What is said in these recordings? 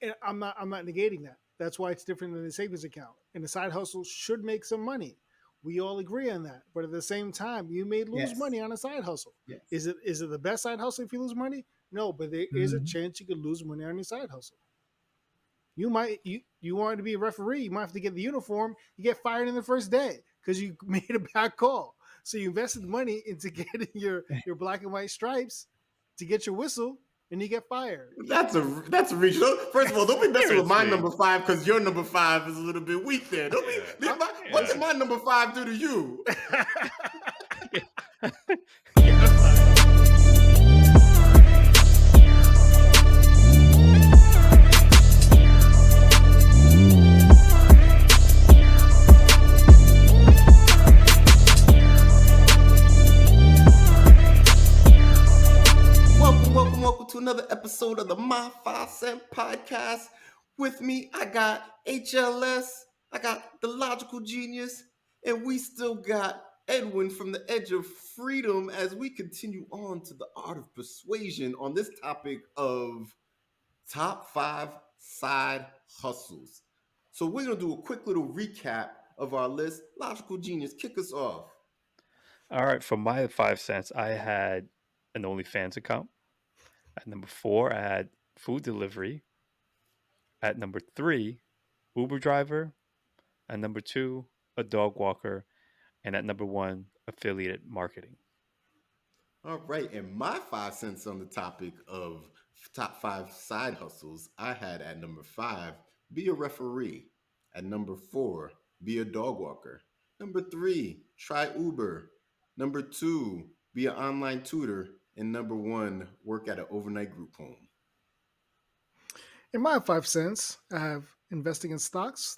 and I'm not negating that. That's why it's different than the savings account. And the side hustle should make some money. We all agree on that. But at the same time, you may lose Yes. money on a side hustle. Yes. Is it the best side hustle if you lose money? No, but there is a Mhm. chance you could lose money on your side hustle. You wanted to be a referee, you might have to get the uniform. You get fired in the first day because you made a bad call. So you invested money into getting your black and white stripes to get your whistle, and you get fired. That's a reach. First of all, don't be messing with my Seriously. number five because your number five is a little bit weak there. Don't Yeah. be. What did Yeah. my number five do to you? Welcome to another episode of the My 5 Cent Podcast. With me, I got HLS, I got the Logical Genius, and we still got Edwin from the Edge of Freedom as we continue on to the art of persuasion on this topic of top 5 side hustles. So we're going to do a quick little recap of our list. Logical Genius, kick us off. All right. For my 5 cents, I had an OnlyFans account. At number 4, I had food delivery. At number 3, Uber driver. At number 2, a dog walker. And at number 1, affiliate marketing. All right, and my 5 cents on the topic of top 5 side hustles, I had at number 5, be a referee. At number 4, be a dog walker. Number 3, try Uber. Number 2, be an online tutor. And number 1, work at an overnight group home. In my 5 cents, I have investing in stocks,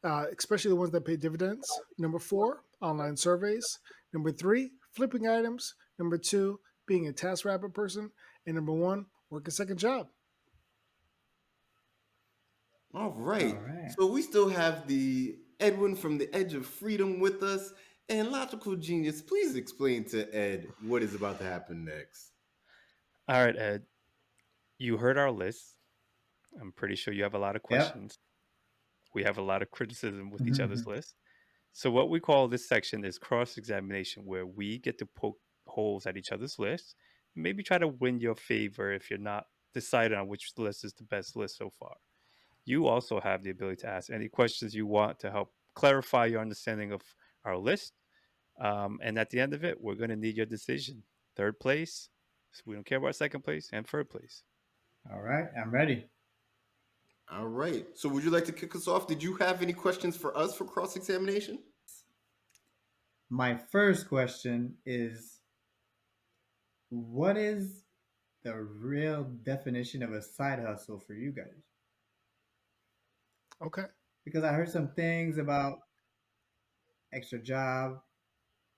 especially the ones that pay dividends. Number 4, online surveys. Number 3, flipping items. Number 2, being a task rabbit person. And number 1, work a second job. All right, All right. so we still have the Edwin from the Edge of Freedom with us. And Logical Genius, please explain to Ed what is about to happen next. All right, Ed. You heard our list. I'm pretty sure you have a lot of Yep. questions. We have a lot of criticism with each other's Mhm. list. So what we call this section is cross-examination, where we get to poke holes at each other's lists, maybe try to win your favor if you're not decided on which list is the best list so far. You also have the ability to ask any questions you want to help clarify your understanding of our list. And at the end of it, we're going to need your decision. Third place, so we don't care about second place, and third place. All right. I'm ready. All right. So would you like to kick us off? Did you have any questions for us for cross examination? My first question is, what is the real definition of a side hustle for you guys? Okay. Because I heard some things about extra job,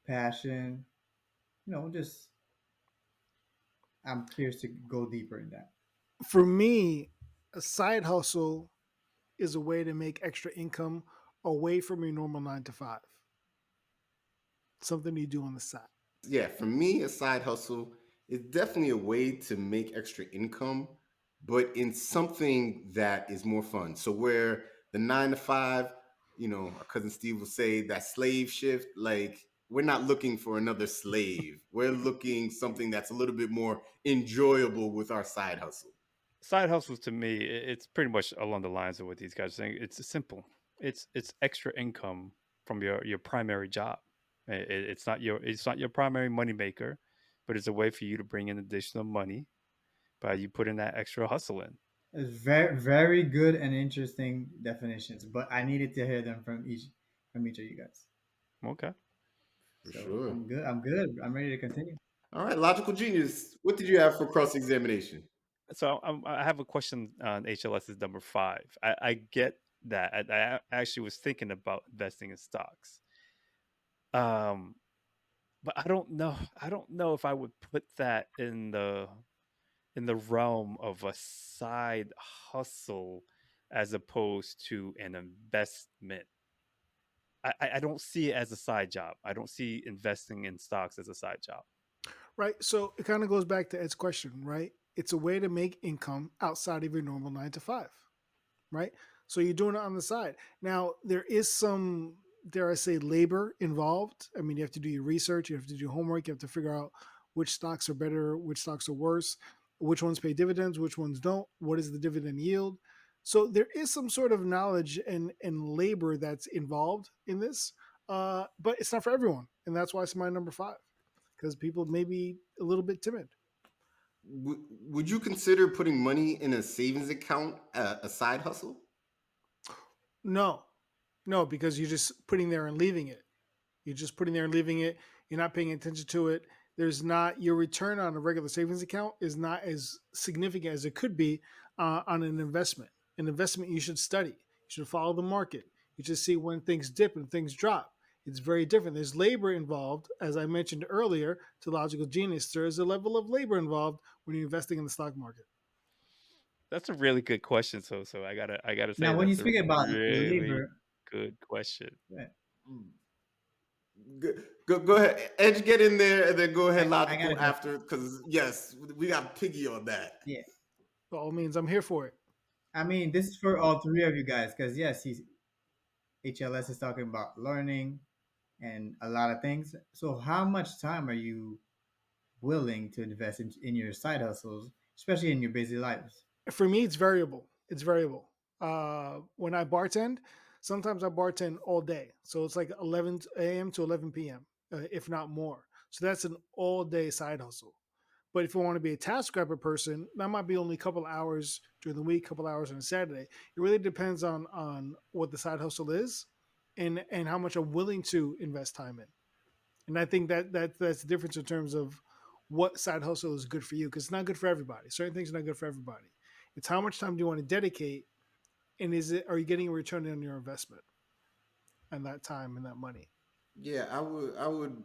passion, just I'm curious to go deeper in that. For me, a side hustle is a way to make extra income away from your normal 9 to 5. Something you do on the side. Yeah, for me, a side hustle is definitely a way to make extra income, but in something that is more fun. So where the 9 to 5, our cousin Steve will say that slave shift, like we're not looking for another slave. We're looking something that's a little bit more enjoyable with our side hustle. Side hustles to me, it's pretty much along the lines of what these guys are saying. It's simple. It's extra income from your primary job. It's not your primary moneymaker, but it's a way for you to bring in additional money by you putting that extra hustle in. It's very, very good and interesting definitions, but I needed to hear them from each of you guys. Okay. For So sure. I'm good. I'm good. I'm ready to continue. All right, Logical Genius, what did you have for cross examination? So I have a question on HLS's number 5. I get that. I actually was thinking about investing in stocks. Um, but I don't know. I don't know if I would put that in the realm of a side hustle as opposed to an investment. I don't see it as a side job. I don't see investing in stocks as a side job. Right. So it kind of goes back to Ed's question, right? It's a way to make income outside of your normal 9 to 5, right? So you're doing it on the side. Now, there is some, dare I say, labor involved. I mean, you have to do your research, you have to do homework, you have to figure out which stocks are better, which stocks are worse, which ones pay dividends, which ones don't, what is the dividend yield. So there is some sort of knowledge and labor that's involved in this, but it's not for everyone. And that's why it's my number 5, because people may be a little bit timid. Would you consider putting money in a savings account a side hustle? No, no, because you're just putting there and leaving it. You're just putting there and leaving it. You're not paying attention to it. There's not, your return on a regular savings account is not as significant as it could be on an investment. An investment you should study. You should follow the market. You should see when things dip and things drop. It's very different. There's labor involved, as I mentioned earlier to Logical Genius. There is a level of labor involved when you're investing in the stock market. That's a really good question. So I gotta say Now, when you that's a speak about really labor, good question. right, Go ahead, Edge, get in there, and then go ahead, I gotta Logical go. after, because yes, we got Piggy on that. Yeah, By all means, I'm here for it. I mean, this is for all three of you guys because yes, he's HLS is talking about learning and a lot of things. So, how much time are you willing to invest in your side hustles, especially in your busy lives? For me, it's variable. It's variable. When I bartend, sometimes I bartend all day, so it's like 11 a.m. to 11 p.m., if not more. So that's an all day side hustle. But if you want to be a task grabber person, that might be only a couple hours during the week, couple hours on a Saturday. It really depends on what the side hustle is, and how much I'm willing to invest time in. And I think that's the difference in terms of what side hustle is good for you, because it's not good for everybody. Certain things are not good for everybody. It's how much time do you want to dedicate, and are you getting a return on your investment and that time and that money? Yeah, I would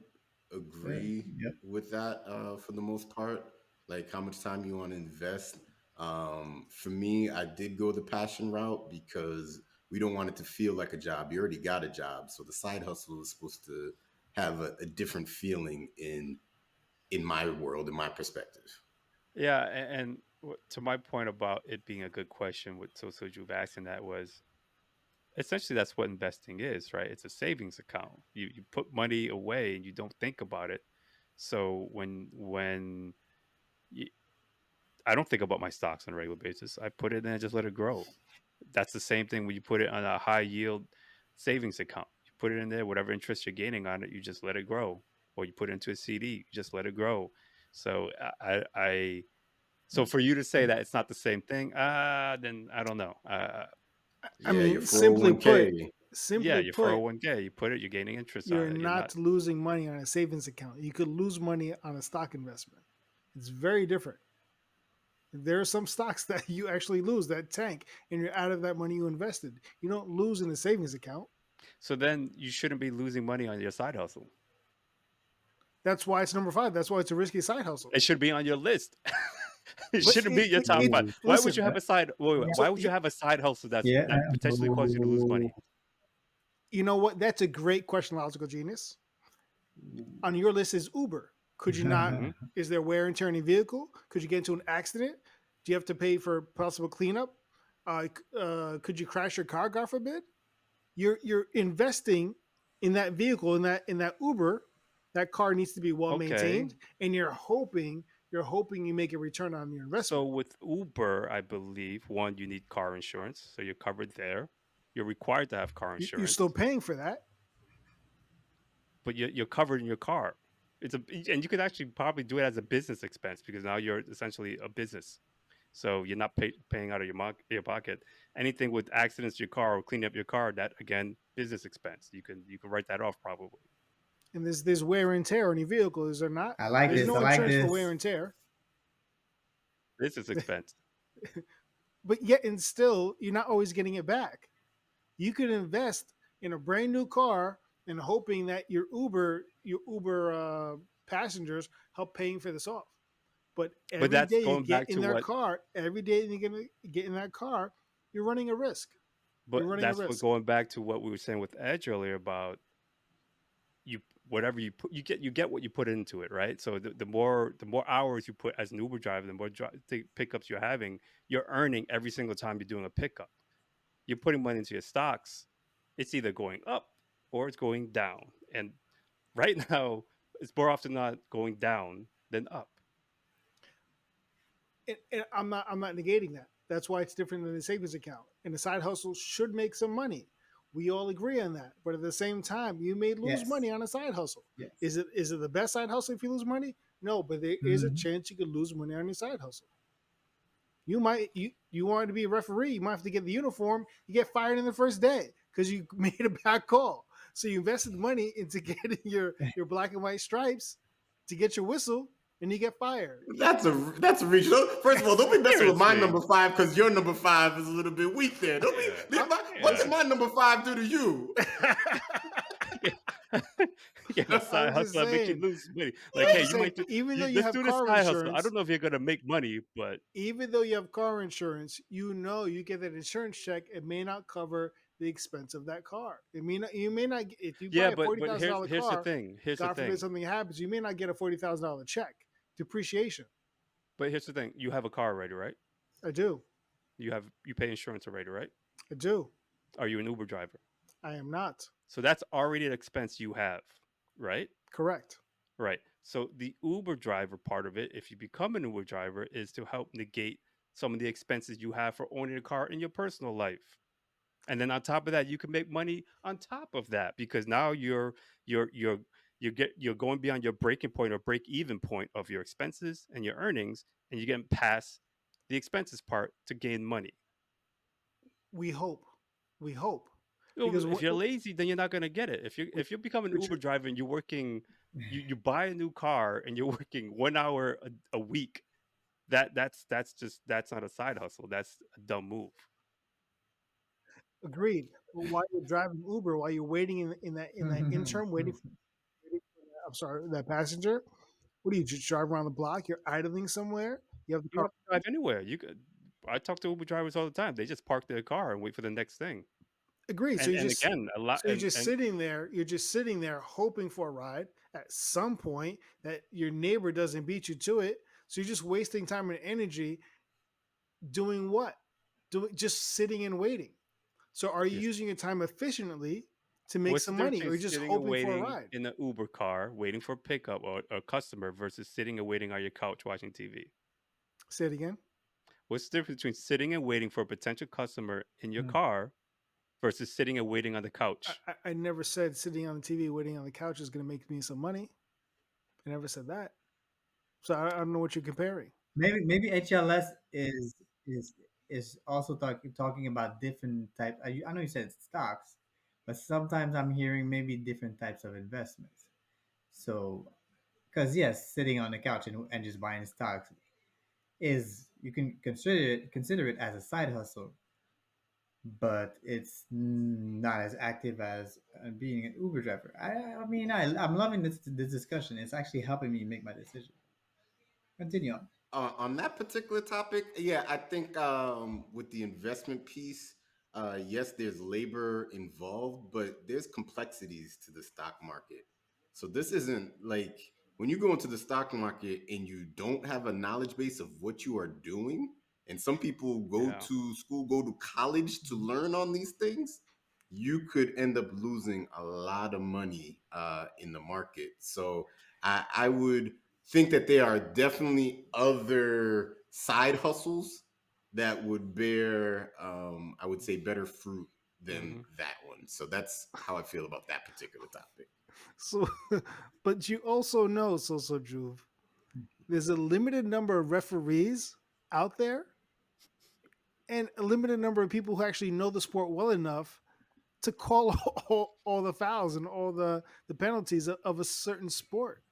Right. agree Yep. with that for the most part. Like how much time you want to invest. For me, I did go the passion route because we don't want it to feel like a job. You already got a job, so the side hustle is supposed to have a different feeling in my world, in my perspective. Yeah, and to my point about it being a good question, what Soso Juv asking that was essentially that's what investing is, right? It's a savings account. You put money away and you don't think about it. So when you, I don't think about my stocks on a regular basis, I put it in and just let it grow. That's the same thing when you put it on a high yield savings account. You put it in there, whatever interest you're gaining on it, you just let it grow. Or you put it into a CD, you just let it grow. So so for you to say that it's not the same thing, then I don't know. I Yeah, your mean, simply put, 401k. Yeah, simply your put, 401k, you put it, you're gaining interest on you're it. You're not. not losing money on a savings account. You could lose money on a stock investment. It's very different. There are some stocks that you actually lose that tank, and you're out of that money you invested. You don't lose in a savings account. So then you shouldn't be losing money on your side hustle. That's why it's number 5. That's why it's a risky side hustle. It should be on your list. It But shouldn't be your top five. Ooh. Why would listen. you have a side? Wait, Yeah. So why would you have a side hustle Yeah. that potentially causes you to lose money? you know what? That's a great question, Logical Genius. On your list is Uber. Could you not? Hmm. Is there wear and tear on your vehicle? Could you get into an accident? Do you have to pay for possible cleanup? Could you crash your car? God forbid. You're investing in that vehicle, in that Uber. That car needs to be well Okay. maintained, and you're hoping you make a return on your So investment. with Uber, I believe one, you need car insurance, so you're covered there. You're required to have car You're still insurance, paying for that. but you're covered in your car. And you could actually probably do it as a business expense because now you're essentially a business. So you're not paying out of your pocket. Anything with accidents to your car or cleaning up your car, that again, business expense. You can write that off probably. And there's wear and tear on your vehicle, is there not? I like There's this. I no Business like insurance expense. for wear this. and tear, Business expense. but yet and still, you're not always getting it back. You could invest in a brand new car and hoping that your Uber passengers help paying for this off. But But every that's day you going get back in to their what car, every day you get in that car, you're running a risk. You're but running a that's what risk. going back to what we were saying with Edge earlier about you whatever you put, you get what you put into it, right? So the more hours you put as an Uber driver, the more pickups you're having, you're earning every single time you're doing a pickup. You're putting money into your stocks. It's either going up or it's going down, and right now it's more often not going down than up. And I'm not negating that. That's why it's different than a savings account. And the side hustle should make some money. We all agree on that. But at the same time, you may lose Yes. money on a side hustle. Yes. Is it the best side hustle if you lose money? No, but there is a Mhm. chance you could lose money on your side hustle. You wanted to be a referee, you might have to get the uniform, you get fired in the first day because you made a bad call. So you invested money into getting your black and white stripes to get your whistle, and you get fired. That's a reach. First of all, don't be messing with my Seriously. number five because your number five is a little bit weak there. Don't be. Yeah. What did Yeah. my number five do to you? Yeah, side I'm just hustle that makes you saying. lose money. Like, I'm hey, just you saying, might do. even though you Let's have do this car side hustle. I insurance, don't know if you're gonna make money, but even though you have car insurance, you get that insurance check. It may not cover the expense of that car. It may not. You may not. If you buy yeah, a but forty thousand here's dollar here's the car, thing. Here's the God forbid thing. something happens, you may not get a $40,000 check depreciation. But here's the thing. You have a car already, right? I do. You pay insurance already, right? I do. Are you an Uber driver? I am not. So that's already an expense you have, right? Correct. Right. So the Uber driver part of it, if you become an Uber driver, is to help negate some of the expenses you have for owning a car in your personal life. And then on top of that, you can make money on top of that because now you're you're going beyond your breaking point or break even point of your expenses and your earnings, and you're getting past the expenses part to gain money. We hope. We hope. Well, Because if you're lazy, then you're not gonna get it. If you become an which Uber driver and you're working, you buy a new car and you're working 1 hour a week, that's not a side hustle. That's a dumb move. agreed. But while you're driving Uber, while you're waiting in that interim, I'm sorry, that passenger. What do you just drive around the block? You're idling somewhere. You have the You don't car. have to drive anywhere. You could. I talk to Uber drivers all the time. They just park their car and wait for the next thing. Agreed. And again, a lot So you're just and sitting there. You're just sitting there hoping for a ride. At some point, that your neighbor doesn't beat you to it. So you're just wasting time and energy doing what? Doing just sitting and waiting. So are you yes. using your time efficiently to make What's the some difference money, or between are you just sitting and hoping for a waiting ride? in an Uber car, waiting for a pickup or a customer versus sitting and waiting on your couch watching TV? Say it again. What's the difference between sitting and waiting for a potential customer in your Mm. car versus sitting and waiting on the couch? I never said sitting on the TV waiting on the couch is going to make me some money. I never said that. So I don't know what you're comparing. Maybe HLS is is also talking about different type. I know you said stocks, but sometimes I'm hearing maybe different types of investments. So, because yes, sitting on the couch and just buying stocks is you can consider it as a side hustle, but it's not as active as being an Uber driver. I mean, I'm loving this discussion. It's actually helping me make my decision. Continue on. On that particular topic, yeah, I think with the investment piece, yes, there's labor involved, but there's complexities to the stock market. So this isn't like when you go into the stock market and you don't have a knowledge base of what you are doing, and some people go Yeah. to school, go to college to learn on these things, you could end up losing a lot of money in the market. So I would think that there are definitely other side hustles that would bear, I would say, better fruit than Hmm. that one. So that's how I feel about that particular topic. So, but you also know, Soso Juv, there's a limited number of referees out there and a limited number of people who actually know the sport well enough to call all the fouls and all the penalties of a certain sport.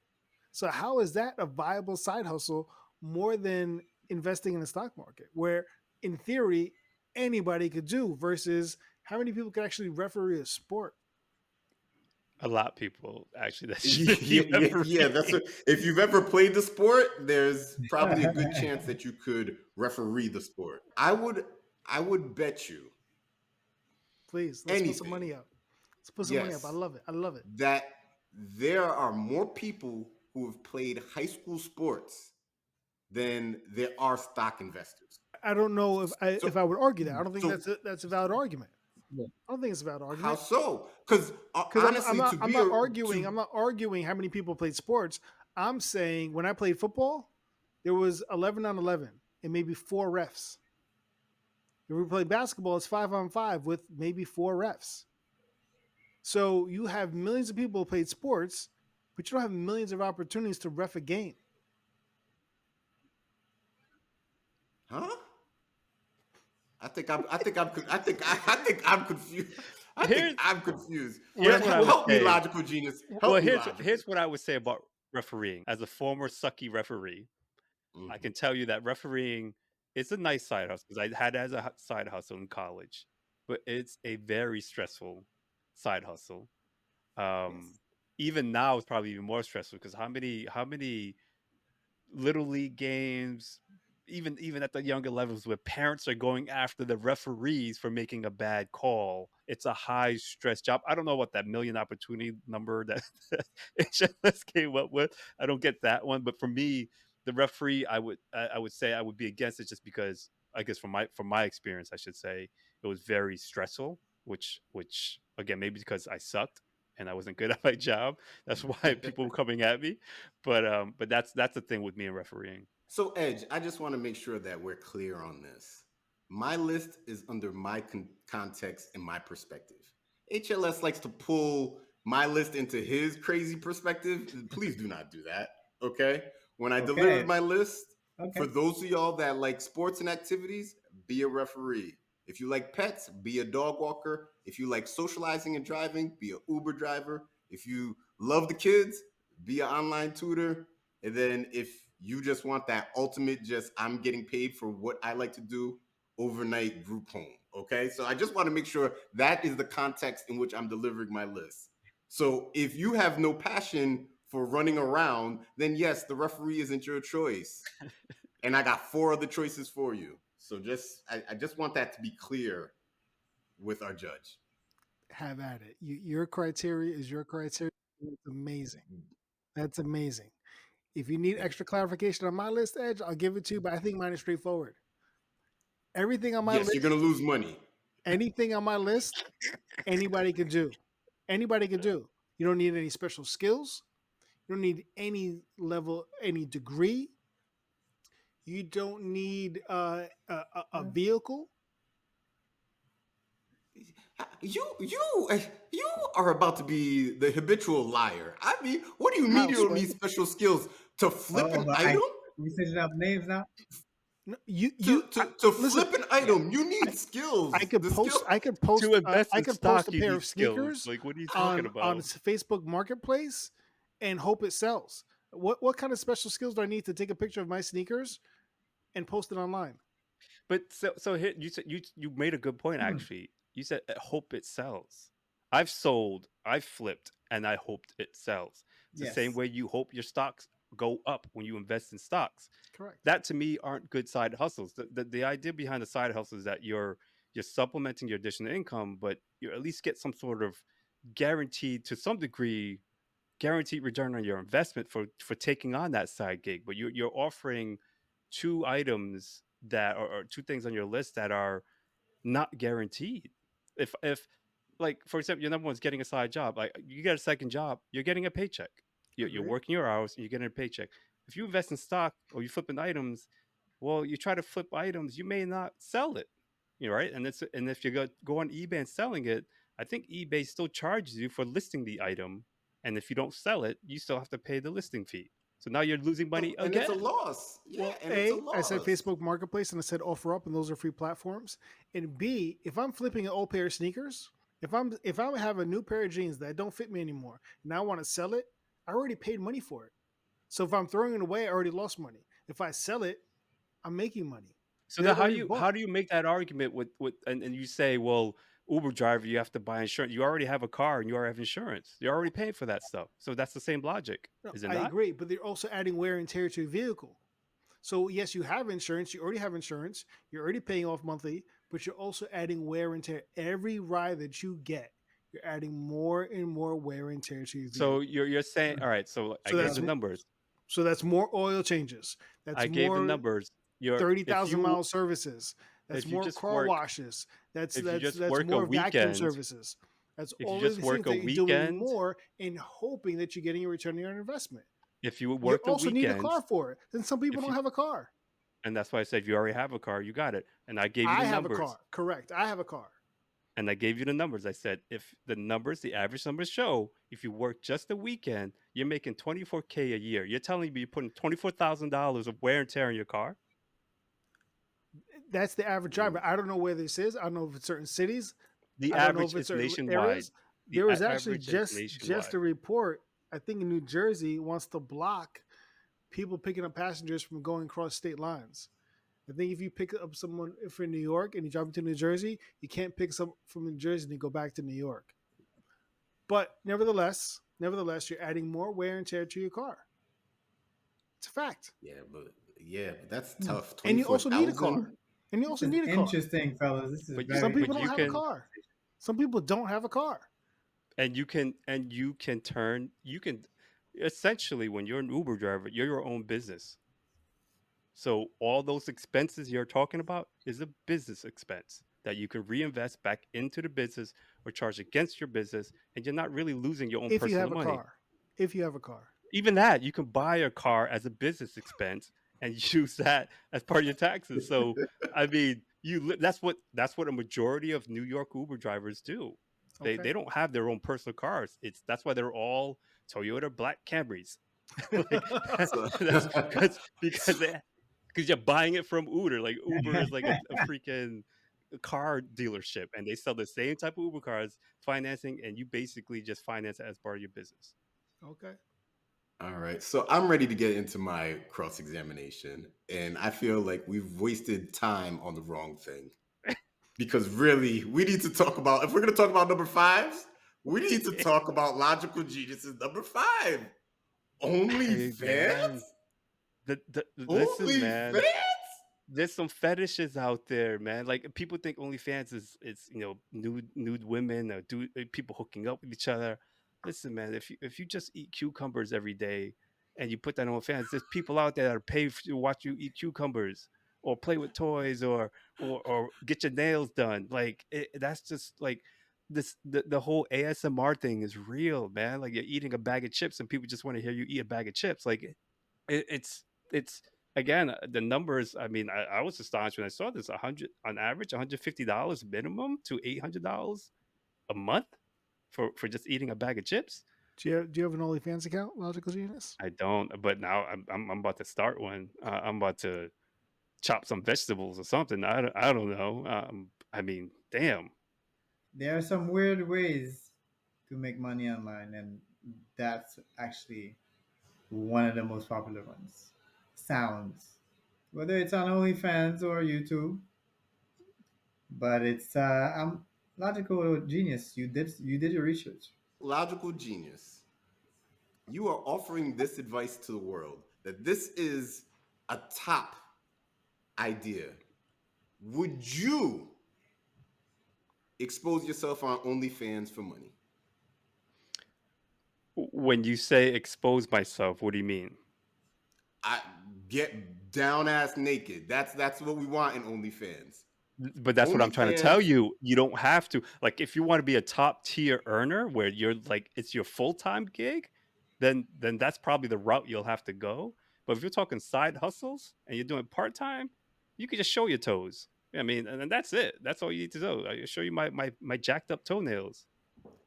So how is that a viable side hustle more than investing in the stock market, where in theory anybody could do versus how many people could actually referee a sport? A lot of people actually that should be Yeah, yeah, yeah. That's refereeing. if you've ever played the sport, there's probably a good chance that you could referee the sport. I would bet you Please, let's put some anything. money up. Let's put some money up. I Yes, love it. I love it. that there are more people who have played high school sports than there are stock investors. I don't know if So, I would argue that. I don't think so that's a valid argument. Yeah. I don't think it's a valid how argument so? Because because honestly, to I'm be not a arguing. I'm to not arguing how many people played sports. I'm saying when I played football, there was 11 on 11 and maybe four refs. If we play basketball, it's 5 on 5 with maybe four refs. So you have millions of people who played sports, but you don't have millions of opportunities to ref a game. huh? I think I'm confused. I think Here's I'm confused. When here's I what I would Help me, say. logical genius. Well, Help me, logical. here's what I would say about refereeing. As a former sucky referee, I Mhm. can tell you that refereeing is a nice side hustle because I had it as a side hustle in college, but it's a very stressful side hustle. Yes. Um, Even now, it's probably even more stressful because how many little league games, even at the younger levels, where parents are going after the referees for making a bad call. It's a high stress job. I don't know what that million opportunity number that HLS came up with. I don't get that one, but for me, the referee, I would say I would be against it just because I guess from my experience, I should say it was very stressful. Which again maybe because I sucked and I wasn't good at my job. That's why people were coming at me, but that's the thing with me and refereeing. So, Edge, I just want to make sure that we're clear on this. My list is under my context and my perspective. HLS likes to pull my list into his crazy perspective. Please do not do that. Okay. When I delivered Okay. my list, for Okay. those of y'all that like sports and activities, be a referee. If you like pets, be a dog walker. If you like socializing and driving, be an Uber driver. If you love the kids, be an online tutor. And then if you just want that ultimate, just I'm getting paid for what I like to do, overnight group home. Okay. So I just want to make sure that is the context in which I'm delivering my list. So if you have no passion for running around, then yes, the referee isn't your choice. And I got four other choices for you. So I just want that to be clear with our judge. have at it. Your criteria is your criteria. It's amazing. That's amazing. If you need extra clarification on my list, Edge, I'll give it to you. But I think mine is straightforward. Everything on my Yes, you're gonna list, lose money. anything on my list, anybody can do. Anybody can do. You don't need any special skills. You don't need any level, any degree. You don't need a vehicle. You are about to be the habitual liar. I mean, what do you mean How, you don't Sway? need special skills to flip Oh, an but item? we setting up names now. No, To listen. flip an Yeah. item, you I, need I skills. could The post. skill. To invest I in could post a stock, you pair need of skills. sneakers Like, what are you talking on about? Facebook Marketplace and hope it sells. What kind of special skills do I need to take a picture of my sneakers and post it online? But so here you said you made a good point Hmm. actually. You said hope it sells. I've sold, I've flipped, and I hoped it sells. It's the same Yes. way you hope your stocks go up when you invest in stocks. Correct. That to me aren't good side hustles. The idea behind the side hustle is that you're supplementing your additional income, but you at least get some sort of guaranteed to some degree guaranteed return on your investment for taking on that side gig. But you're offering two items that or two things on your list that are not guaranteed. If like for example, your number one's getting a side job. Like you get a second job, you're getting a paycheck. You're Agreed. working your hours and you're getting a paycheck. If you invest in stock or you flipping items, well, you try to flip items, you may not sell it. You know, right? And if you go on eBay and selling it, I think eBay still charges you for listing the item. And if you don't sell it, you still have to pay the listing fee. So now you're losing money And it's a again. loss. Yeah, Well, and it's a A, I said loss. Facebook Marketplace and I said offer up, and those are free platforms. And B, if I'm flipping an old pair of sneakers, if I have a new pair of jeans that don't fit me anymore and I want to sell it, I already paid money for it. So if I'm throwing it away, I already lost money. If I sell it, I'm making money. So They're then already how bought. do you make that argument with and you say, well, Uber driver, you have to buy insurance. You already have a car and you already have insurance. You're already paying for that stuff. So that's the same logic, No, is it I not? agree, but they're also adding wear and tear to your vehicle. So yes, you have insurance. You already have insurance. You're already paying off monthly, but you're also adding wear and tear. Every ride that you get, you're adding more and more wear and tear to your So vehicle. you're saying, all right. So I So gave that's the Brother, numbers. more oil changes. That's I gave the more numbers. You're 30,000 mile services. That's if you more just car work washes. That's if you that's just that's work a more vacuum weekend, services. That's if you all of just these things work a that you're doing weekend, more and hoping that you're getting a return on your investment. if you You worked a also need a weekend, car for it. Then some people if don't you have a car. and that's why I said if you already have a car, you got it. And I gave you I the have a numbers. car. Correct. I have a car. And I gave you the numbers. I said if the average numbers show, if you work just a weekend, you're making 24K a year. You're telling me you're putting $24,000 of wear and tear in your car? That's the average driver. I don't know where this is. I don't know if it's certain cities. The I don't know if average it's is certain nationwide. areas. The There was actually average is just nationwide. a report. I think in New Jersey wants to block people picking up passengers from going across state lines. I think if you pick up someone if you're in New York and you drive to New Jersey, you can't pick some from New Jersey and go back to New York. But nevertheless, you're adding more wear and tear to your car. It's a fact. Yeah, but that's hmm, tough. And Twenty you four also need a car. thousand. And you this also is need a car. interesting, fellas. This is But Some very people but don't you have a interesting can car. conversation. Some people don't have a car. you can essentially when you're an Uber driver, you're your own business. So all those expenses you're talking about is a business expense that you can reinvest back into the business or charge against your business, and you're not really losing your own If you personal have a money. car. If you have a car. Even that, you can buy a car as a business expense and use that as part of your taxes. So I mean, that's what a majority of New York Uber drivers do. They Okay. don't have their own personal cars. That's why they're all Toyota Black Camrys. Like So, that's because so they because you're buying it from Uber. Like Uber is like a freaking car dealership, and they sell the same type of Uber cars, financing, and you basically just finance it as part of your business. Okay. all right. So I'm ready to get into my cross examination, and I feel like we've wasted time on the wrong thing because really we need to talk about if we're going to talk about number fives, we need to talk about logical geniuses number five. Hey OnlyFans? man, listen, man. OnlyFans? There's some fetishes out there, man. Like people think OnlyFans is nude women or people hooking up with each other. Listen, man, if you just eat cucumbers every day and you put that on OnlyFans, there's people out there that are paid to watch you eat cucumbers or play with toys or get your nails done. Like that's just like the whole ASMR thing is real, man. Like you're eating a bag of chips and people just want to hear you eat a bag of chips. Like it's again the numbers. I mean, I was astonished when I saw this. 100 on average, $150 minimum to $800 a month for just eating a bag of chips. Do you have an OnlyFans account, Logical Genius? I don't, but now I'm about to start one. I'm about to chop some vegetables or something. I don't know. I mean, damn. There are some weird ways to make money online, and that's actually one of the most popular ones. Sounds, whether it's on OnlyFans or YouTube, but it's I'm logical genius. You did your research. Logical genius. You are offering this advice to the world that this is a top idea. Would you expose yourself on OnlyFans for money? When you say expose myself, what do you mean? I get down ass naked. That's what we want in OnlyFans. But that's what I'm trying to tell OnlyFans, you. You don't have to. Like, if you want to be a top tier earner where you're like it's your full time gig, then that's probably the route you'll have to go. But if you're talking side hustles and you're doing part time, you can just show your toes. I mean, and then that's it. That's all you need to do. I show you my jacked up toenails.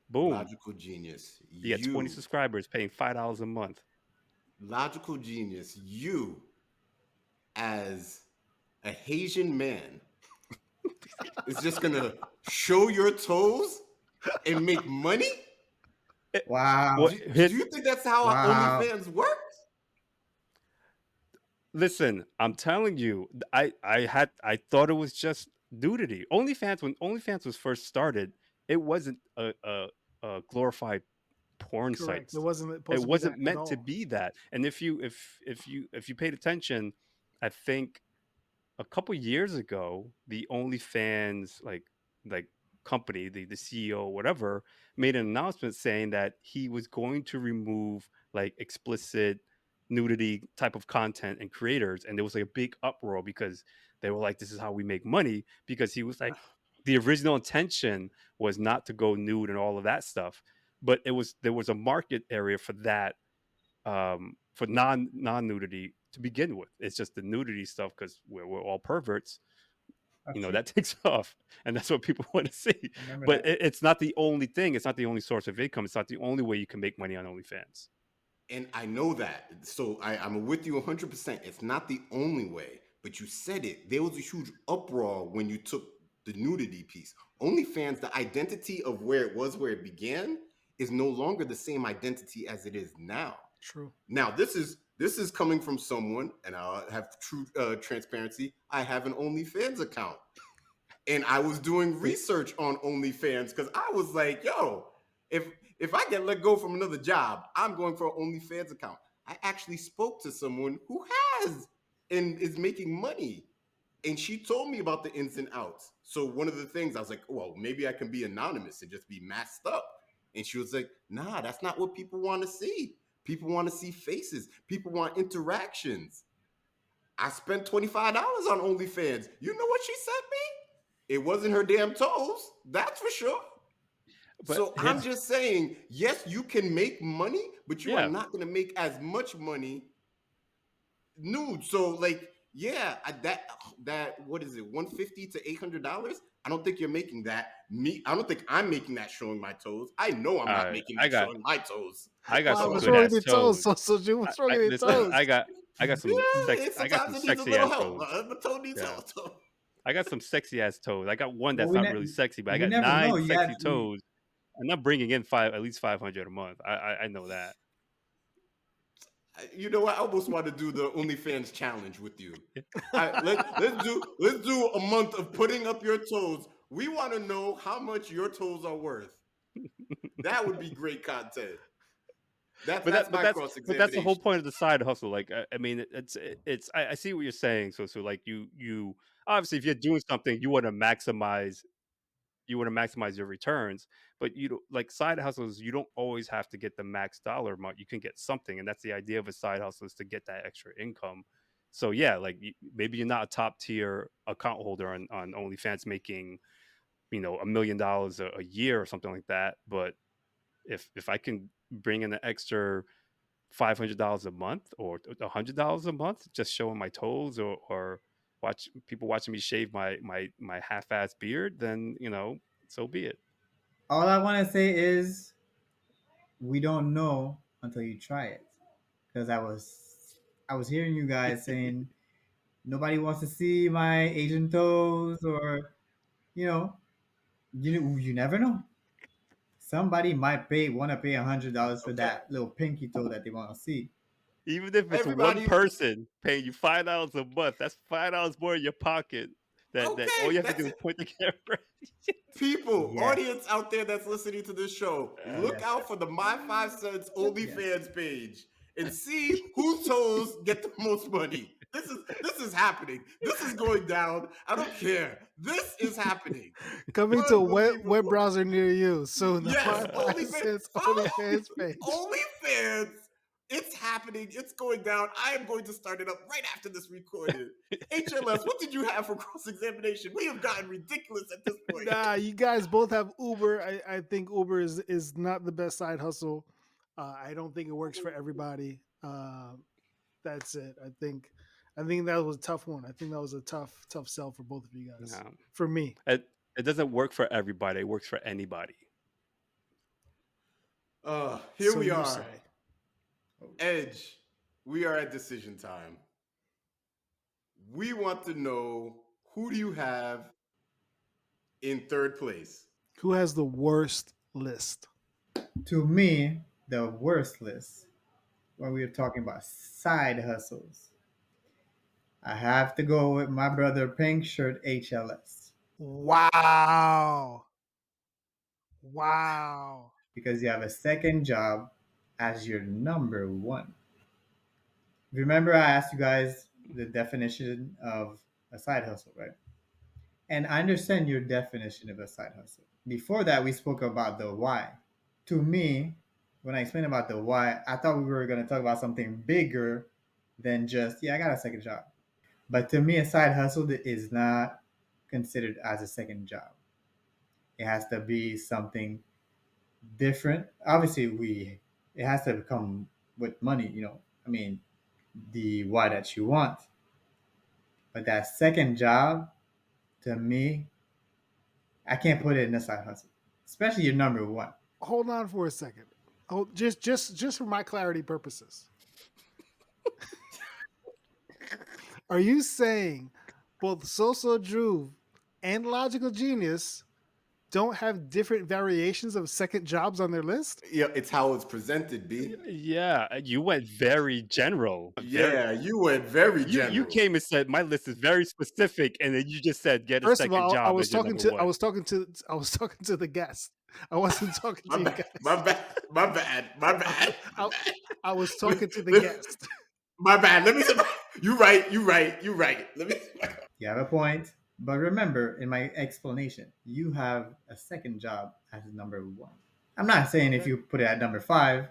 Boom. logical genius. You get 20 subscribers paying $5 a month. Logical genius, you as a Haitian man is just gonna show your toes and make money? Eh, Wow, What Do hit? you think that's how wow. OnlyFans works? Listen, I'm telling you, I thought it was just nudity. OnlyFans when OnlyFans was first started, it wasn't a glorified porn Correct. site. It wasn't It supposed to be wasn't that at meant to all. be that. And if you paid attention, I think a couple years ago, the OnlyFans like company, the CEO or whatever, made an announcement saying that he was going to remove like explicit nudity type of content and creators. And there was like a big uproar because they were like, this is how we make money. Because he was like, the original intention was not to go nude and all of that stuff, but there was a market area for that, for non nudity to begin with. It's just the nudity stuff because we're all perverts, That's true. that takes off, and that's what people want to see. Remember But that. it's not the only thing. It's not the only source of income. It's not the only way you can make money on OnlyFans. And I know that. So I'm with you 100%. It's not the only way, but you said it. There was a huge uproar when you took the nudity piece. OnlyFans, the identity of where it was, where it began, is no longer the same identity as it is now. True. Now, this is coming from someone, and I'll have true transparency. I have an OnlyFans account, and I was doing research on OnlyFans because I was like, "Yo, if I get let go from another job, I'm going for an OnlyFans account." I actually spoke to someone who has and is making money, and she told me about the ins and outs. So one of the things I was like, "Well, maybe I can be anonymous and just be masked up." And she was like, "Nah, that's not what people want to see. People want to see faces. People want interactions." I spent $25 on OnlyFans. You know what she sent me? It wasn't her damn toes. That's for sure. But So I'm here's just saying, yes, you can make money, but you are yeah, not going to make as much money nude. So like, yeah, that what is it, 150 to $800? I don't think you're making that. I don't think I'm making that showing my toes. I know I'm not making I that got showing my toes. I got Why? some What's So good wrong with ass your toes, toes. Soso Juv? What's wrong with your Listen, toes? I got some yeah, sex. I got sometimes some it needs a sexy little ass help. toes. My toe needs Yeah, help. I got some sexy ass toes. I got one Well, that's not really sexy, but I we got never know. 9 You sexy actually. toes. And I'm bringing in five, at least 500 a month. I know that. You know what? I almost want to do the OnlyFans challenge with you. Let's do a month of putting up your toes. We want to know how much your toes are worth. That would be great content. That's my cross But that's the whole examination. point of the side hustle. Like I mean, it's I see what you're saying. So like you obviously if you're doing something, you want to maximize your returns, but you don't like side hustles. You don't always have to get the max dollar amount. You can get something, and that's the idea of a side hustle is to get that extra income. So yeah, like maybe you're not a top tier account holder on OnlyFans making $1 million a year or something like that, but if I can bring in an extra $500 a month or $100 a month just showing my toes or watch people watching me shave my half-ass beard, then so be it. All I want to say is we don't know until you try it. Because I was hearing you guys saying nobody wants to see my Asian toes, or you know, you never know. Somebody might want to pay $100 for Okay. that little pinky toe that they want to see. Even if it's one Everybody, person paying you $5 a month, that's $5 more in your pocket. That all you okay, have to that's do is it. point the camera. People, Yes, audience out there that's listening to this show, look yes, out for the My 5 Cents yes. OnlyFans page and see whose toes get the most money. This is happening. This is going down. I don't care. This is happening. Coming to a web Unbelievable. browser near you soon. The Yes, My Five OnlyFans. Cents Follow OnlyFans page. OnlyFans. It's happening. It's going down. I am going to start it up right after this recording. HLS, what did you have for cross examination? We have gotten ridiculous at this point. Nah, you guys both have Uber. I think Uber is not the best side hustle. I don't think it works for everybody. That's it. I think that was a tough one. I think that was a tough sell for both of you guys. No, For me. it doesn't work for everybody. It works for anybody. Here So we you are. say. Edge, we are at decision time. We want to know, who do you have in third place? Who has the worst list? To me, the worst list when we are talking about side hustles, I have to go with my brother Pink Shirt HLS Wow. Wow. because you have a second job as your number one. Remember, I asked you guys the definition of a side hustle, right? And I understand your definition of a side hustle. Before that, we spoke about the why. To me, when I explained about the why, I thought we were going to talk about something bigger than just, yeah, I got a second job. But to me, a side hustle is not considered as a second job. It has to be something different. Obviously, it has to come with money, you know. I mean, the why that you want. But that second job, to me, I can't put it in a side hustle, especially your number one. Hold on for a second. Hold just for my clarity purposes. Are you saying both Soso Juv and Logical Genius don't have different variations of second jobs on their list? Yeah, it's how it's presented, B. Yeah, you went very general. Very. Yeah, you went very You general. came and said my list is very specific, and then you just said get a First of second all, I job was as your talking number to I one. was talking to I was talking to the guest. I wasn't talking My to you bad. My guys. bad. My bad. My bad. My I, bad. I was Let- talking to the let- guest. my bad. Let me say. You right. You right. You right. Let me. You have a point. But remember, in my explanation, you have a second job as number one. I'm not saying if Okay. you put it at number five,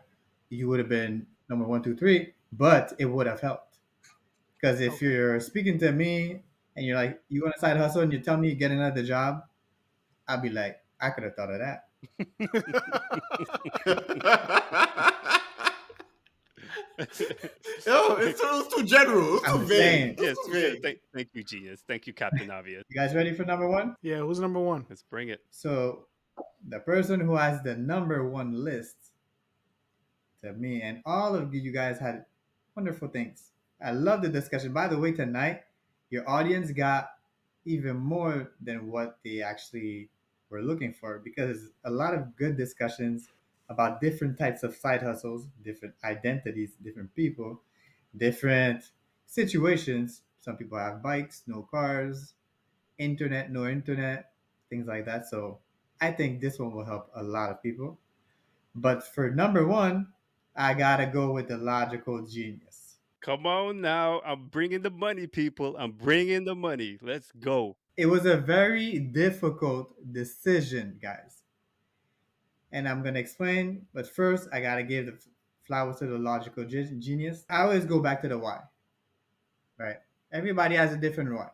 you would have been number one, two, three, but it would have helped. Because if Okay. you're speaking to me and you're like, you want a side hustle and you tell me you get another job, I'll be like, I could have thought of that. Yo, it was too general. It was I'm too just vague. It saying. was Yes, too yeah. vague. Thank you, Genius. Thank you, Captain Obvious. You guys ready for number one? Yeah, who's number one? Let's bring it. So the person who has the number one list to me, and all of you guys had wonderful things. I love the discussion. By the way, tonight your audience got even more than what they actually were looking for, because a lot of good discussions about different types of side hustles, different identities, different people, different situations. Some people have bikes, no cars, internet, no internet, things like that. So I think this one will help a lot of people. But for number one, I gotta go with the logical genius. Come on now. I'm bringing the money, people. I'm bringing the money. Let's go. It was a very difficult decision, guys. And I'm gonna explain, but first I gotta give the flowers to the logical genius. I always go back to the why, right? Everybody has a different why.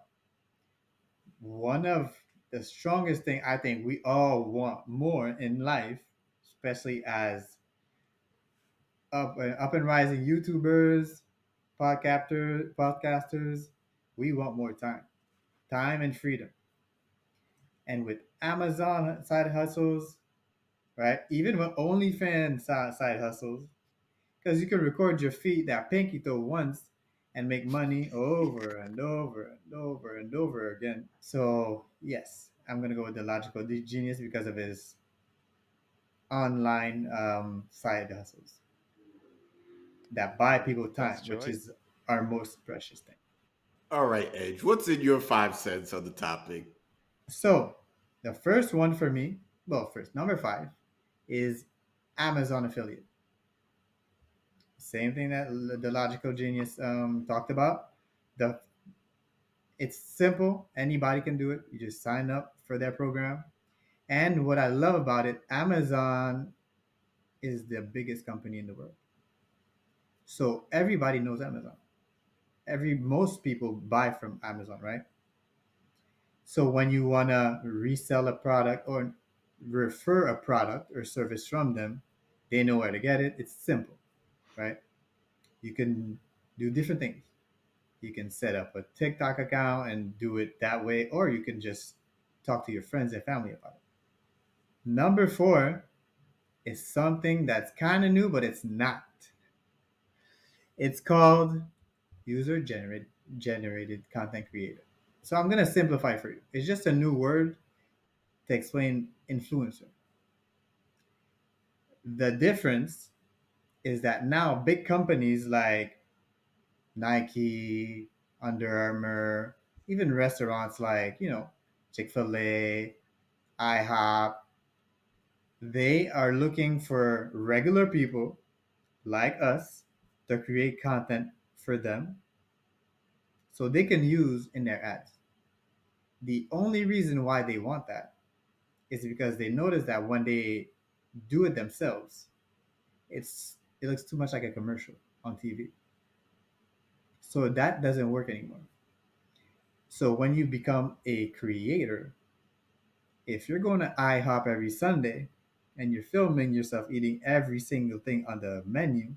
One of the strongest thing I think we all want more in life, especially as up and rising YouTubers, podcasters, we want more time and freedom. And with Amazon side hustles, right? Even with OnlyFans side hustles, because you can record your feet that pinky toe once and make money over and over and over and over again. So yes, I'm gonna go with the logical genius because of his online side hustles that buy people That's time, which choice. is our most precious thing. All right, Edge. What's in your 5 cents on the topic? So the first one for me, well, first number five is Amazon affiliate. Same thing that the logical genius talked about. The It's simple. Anybody can do it. You just sign up for their program. And what I love about it, Amazon is the biggest company in the world. So everybody knows Amazon. Most people buy from Amazon, right? So when you want to resell a product or refer a product or service from them, they know where to get it. It's simple, right? You can do different things. You can set up a TikTok account and do it that way, or you can just talk to your friends and family about it. Number four is something that's kind of new, but it's not. It's called user generated content creator. So I'm gonna simplify for you. It's just a new word to explain influencer. The difference is that now big companies like Nike, Under Armour, even restaurants like, Chick-fil-A, IHOP, they are looking for regular people like us to create content for them so they can use in their ads. The only reason why they want that is because they notice that when they do it themselves, it looks too much like a commercial on TV. So that doesn't work anymore. So when you become a creator, if you're going to IHOP every Sunday and you're filming yourself eating every single thing on the menu,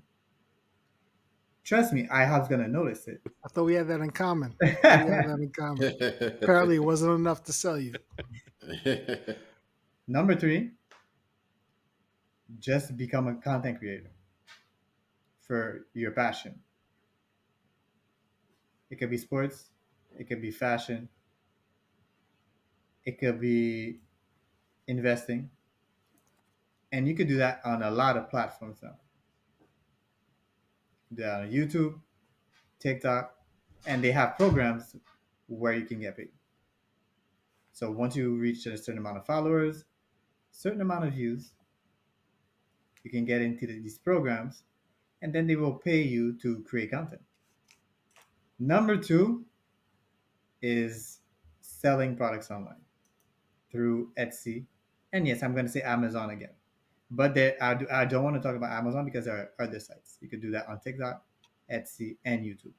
trust me, IHOP's going to notice it. I thought we had that in common. I thought we had that in common. Apparently, it wasn't enough to sell you. Number three, just become a content creator for your passion. It could be sports, it could be fashion, it could be investing, and you could do that on a lot of platforms now. Do that on YouTube, TikTok, and they have programs where you can get paid. So once you reach a certain amount of followers, certain amount of views, you can get into these programs, and then they will pay you to create content. Number two is selling products online through Etsy, and yes, I'm going to say Amazon again. But I don't want to talk about Amazon because there are other sites. You could do that on TikTok, Etsy, and YouTube.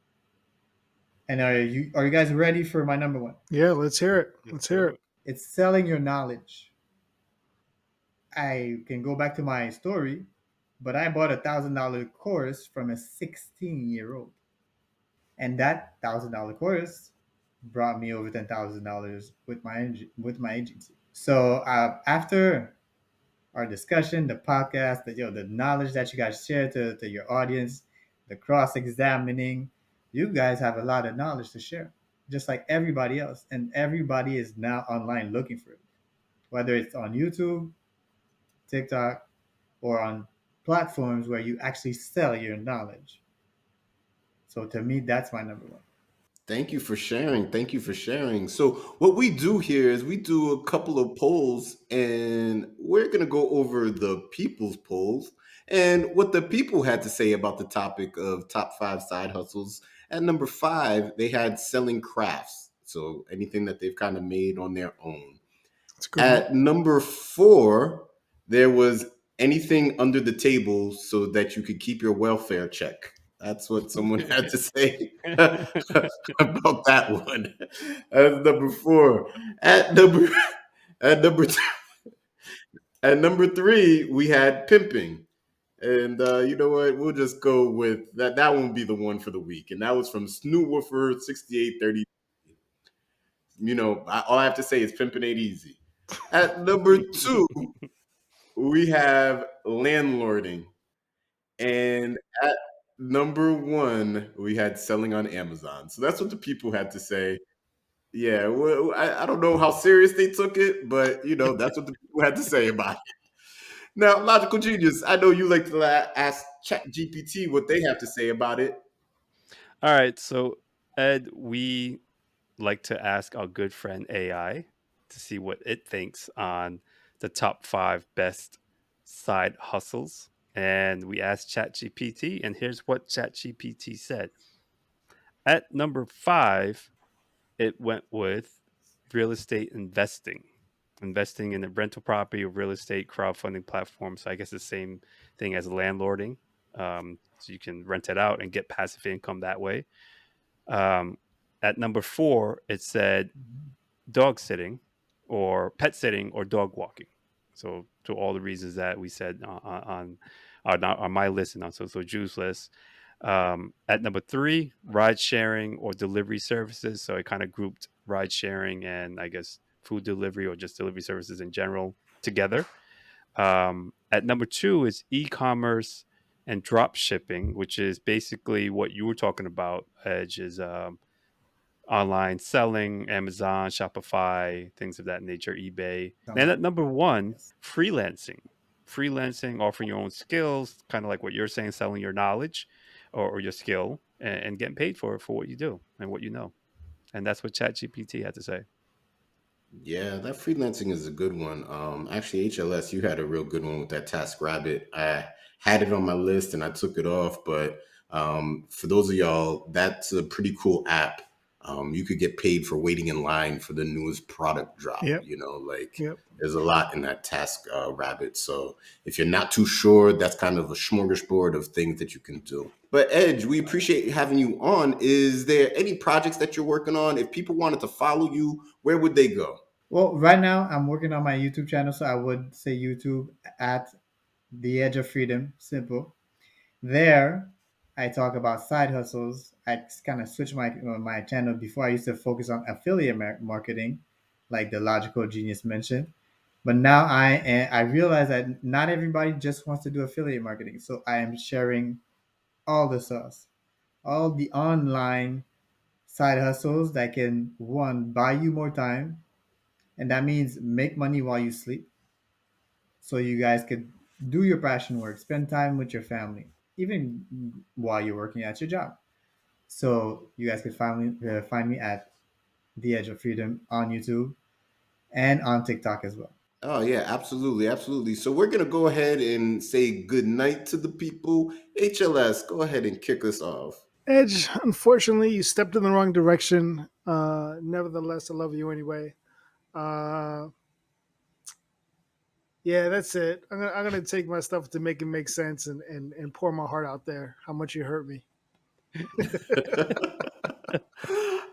And are you guys ready for my number one? Yeah, let's hear it. Let's Let's hear do it. it. It's selling your knowledge. I can go back to my story, but I bought $1,000 course from a 16-year-old, and that $1,000 course brought me over $10,000 with my agency. So after our discussion, the podcast, the knowledge that you guys share to your audience, the cross examining, you guys have a lot of knowledge to share, just like everybody else, and everybody is now online looking for it, whether it's on YouTube, TikTok, or on platforms where you actually sell your knowledge. So to me, that's my number one. Thank you for sharing. Thank you for sharing. So, what we do here is we do a couple of polls, and we're going to go over the people's polls and what the people had to say about the topic of top five side hustles. At number five, they had selling crafts. So, anything that they've kind of made on their own. It's a good one. At number four, there was anything under the table so that you could keep your welfare check. That's what someone had to say about that one. That's number four. At number at number at number three, we had pimping. And you know what? We'll just go with that. That won't be the one for the week. And that was from Snootwoofer 6830. All I have to say is pimping ain't easy. At number two, we have landlording. And at number one, we had selling on Amazon. So that's what the people had to say. Yeah, well, I don't know how serious they took it, but that's what the people had to say about it. Now, logical genius, I know you like to ask Chat GPT what they have to say about it. All right. So, Ed, we like to ask our good friend AI to see what it thinks on the top five best side hustles. And we asked ChatGPT, and here's what ChatGPT said. At number five, it went with real estate investing, investing in a rental property or real estate crowdfunding platform. So I guess the same thing as landlording. So you can rent it out and get passive income that way. Um, at number four, it said dog sitting or pet sitting or dog walking. So to all the reasons that we said on my list and on Soso Juv's list. At number three, ride sharing or delivery services. So I kind of grouped ride sharing and I guess food delivery or just delivery services in general together. At number two is e-commerce and drop shipping, which is basically what you were talking about, Edge, is online selling, Amazon, Shopify, things of that nature, eBay. And Something. at number one, Yes. freelancing. Freelancing, offering your own skills, kind of like what you're saying, selling your knowledge or your skill and getting paid for what you do and what you know. And that's what ChatGPT had to say. Yeah, that freelancing is a good one. Actually, HLS, you had a real good one with that Task Rabbit. I had it on my list and I took it off, but for those of y'all, that's a pretty cool app. You could get paid for waiting in line for the newest product drop. Yep. Like Yep. there's a lot in that task rabbit. So if you're not too sure, that's kind of a smorgasbord of things that you can do. But Edge, we appreciate having you on. Is there any projects that you're working on? If people wanted to follow you, where would they go? Well, right now I'm working on my YouTube channel, so I would say YouTube at The Edge of Freedom. Simple. There, I talk about side hustles. I kind of switched my channel. Before, I used to focus on affiliate marketing, like the Logical Genius mentioned. But now I realize that not everybody just wants to do affiliate marketing. So I am sharing all the sauce, all the online side hustles that can, one, buy you more time, and that means make money while you sleep, so you guys could do your passion work, spend time with your family, even while you're working at your job. So you guys could find me at The Edge of Freedom on YouTube and on TikTok as well. Oh yeah, absolutely, absolutely. So we're gonna go ahead and say good night to the people. HLS, go ahead and kick us off. Edge, unfortunately, you stepped in the wrong direction. Nevertheless, I love you anyway. Uh, yeah, that's it. I'm gonna take my stuff to make it make sense and pour my heart out there. How much you hurt me.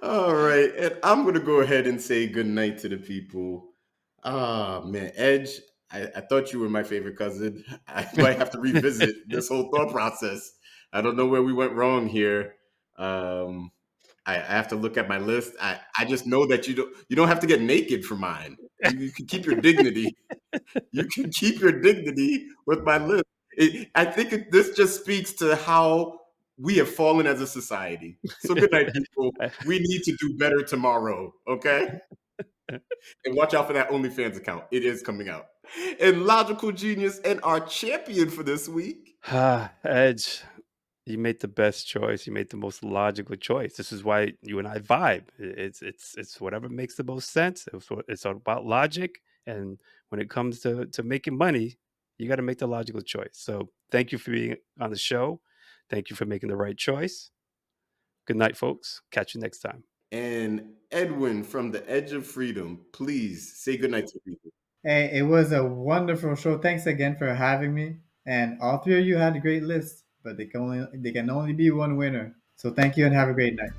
All right, and I'm gonna go ahead and say good night to the people. Ah man, Edge, I thought you were my favorite cousin. I might have to revisit this whole thought process. I don't know where we went wrong here. Um, I have to look at my list. I just know that you don't have to get naked for mine. You can keep your dignity. You can keep your dignity with my list. I think this just speaks to how we have fallen as a society. So good night, people. We need to do better tomorrow. Okay, and watch out for that OnlyFans account. It is coming out. And logical genius and our champion for this week. Edge, you made the best choice. You made the most logical choice. This is why you and I vibe. It's whatever makes the most sense. It's all about logic, and when it comes to making money, you got to make the logical choice. So thank you for being on the show. Thank you for making the right choice. Good night, folks. Catch you next time. And Edwin from the Edge of Freedom. Please say good night to people. Hey, it was a wonderful show. Thanks again for having me. And all three of you had a great list, but they can only be one winner. So thank you and have a great night.